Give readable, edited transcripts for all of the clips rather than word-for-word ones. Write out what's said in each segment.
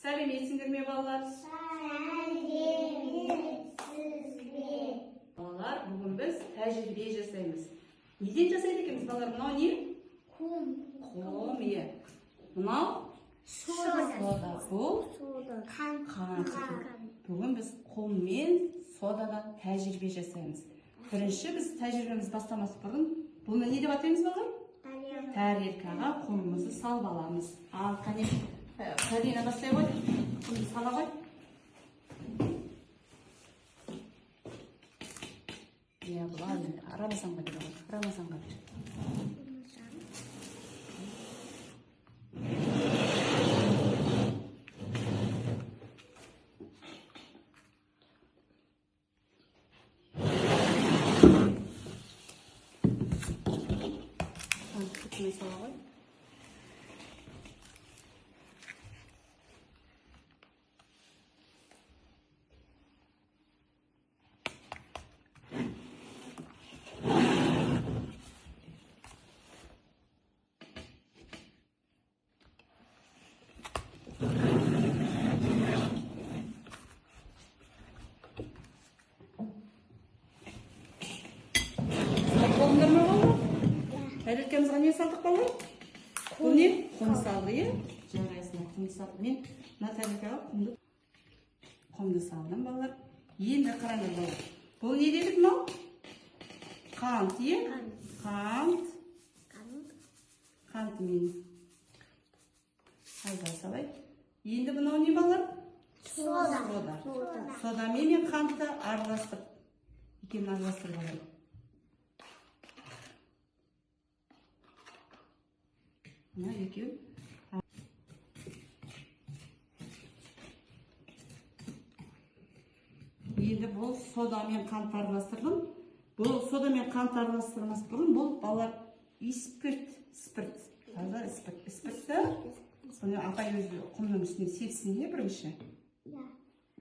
Сәлеметсіңдер ме, балалар? Сәлеметсізбе. Балалар, бүгін біз тәжірибе жасаймыз. Неден жасайды екенбіз, балалар? Мынау не? Құм. Құм, иә. Мынау? Сода. Бұл? Қант. Бүгін біз құм мен содадан тәжірибе жасаймыз. Бірінші біз тәжірибеміз бастамас бұрын, бұны не деп атаймыз, балалар? Тарелкаға құмымызды салып аламыз. Ал, қане, Карина бастай ғой, құмды сала ғой. Иә, бұл Рамазанға бер, Рамазанға бер. Құтыны сала ғой. Қолыңдар ма балалар? Тәрелкемізге не салдық балалар? Бұл не? Құм салды, е? Жарайсың, құм салды. Мен мына тәрелкеге құмды салдым, балалар. Енді қараңдар, балалар. Бұл не дедік мынау? Қант, е? Қант мен. Айда салай. Енді мынау не балалар? Сода. Содамен мен қантты араластырып. Екеуін араластырып аламын. Мына екеуін. Енді бұл сода мен қант араластырдым. Бұл сода мен қант араластырмас бұрын бұл балалар спирт. Таза спиртті. Бұны апай өзі құмның үстіне сепсін не бірінші?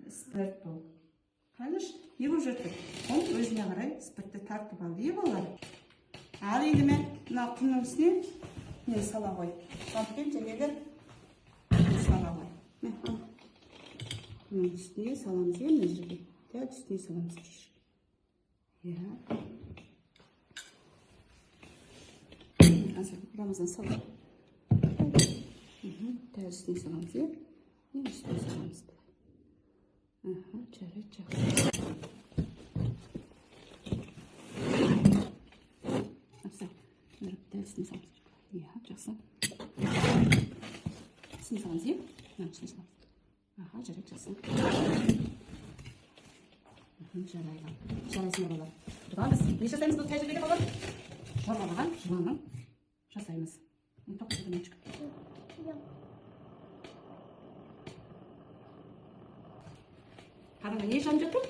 Спирт бұл. Қаныш, не бұл жүрді? Құм өзіне қарай спиртті тартып алды, е балалар? Ал енді мен мына құмның үстіне не сала ғой. Қампен жәнегі сала ғой. Мұның үстіне саламыз, е, мына жерге. Дәл үстіне саламыз. Иә. Рамазан сала. Дәл үстіне саламыз, е. Мен үстіне саламыз. Жарайды, жақсы. Дәл үстіне саламыз. Иә, жақсы. Үстіне саламыз, е? Үстіне саламыз. Жарайды, жақсы. Жарайды. Жарайсыңдар балалар. Бұдан біз не жасаймыз бұл тәжірибеде балалар? Жорғалаған жыланның жасаймыз. Қараңдар, не жанып жатыр?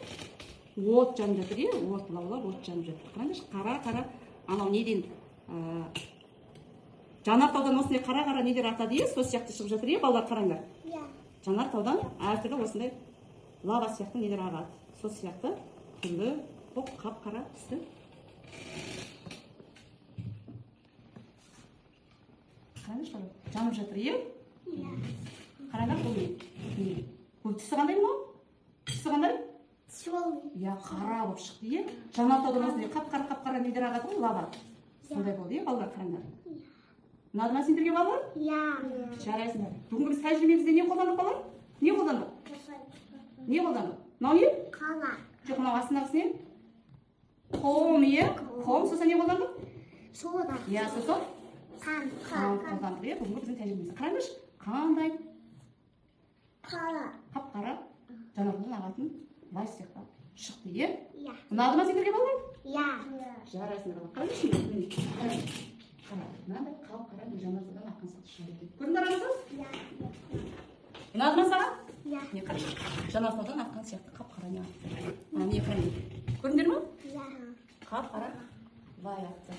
От жанып жатыр, е? От, балалар, от жанып жатыр. Қараңдаршы, қара, анау неден Жанартаудан осындай қара нелер атады, е? Сол сияқты шығып жатыр, е? Балалар, қараңдар. Жанартаудан әртүрлі осындай лава сияқты нелер ағады. Сол сияқты түрлі қап-қара түсті. Қараңдаршы, жанып жатыр, е? Қараңдар, бұл не? Бұл түсі қандай мынау? Түсі қандай? Иә, қара болып шықты, е? Жанартаудан осындай қап-қара нелер ағады ғой, лава. Сондай болды, е, балалар, қараңдар. Ұнады ма сендерге, балалар? Иә. Жарайсыңдар. Бүгінгі біз тәжірибемізде не қолдандық, балалар? Не қолдандық? Не қолдандық? Мынау не? Қала. Жоқ, мынау астындағысы не? Құм, е? Құм, сосын не қолдандық? Сода. Иә, сосын? Қант қолдандық, е? Бүгінгі біздің тәжірибемізде. Қараңдаршы, қандай? Қала. Қап-қара жанартаудан ағатын лай сияқты шықты, е? Иә. Ұнады ма сендерге, балалар? Иә. Жарайсыңдар, балалар. Қараңдаршы, мынандай қап-қара жанартаудан аққан саты шығады екен. Көрдіңдер аңызы? Иә. Ұнады ма саған? Иә. Не қарашы, жанартаудан аққан сияқты қап-қара не ақты. Не қарайды? Көрдіңдер ма? Иә. Қап-қара лай ақты.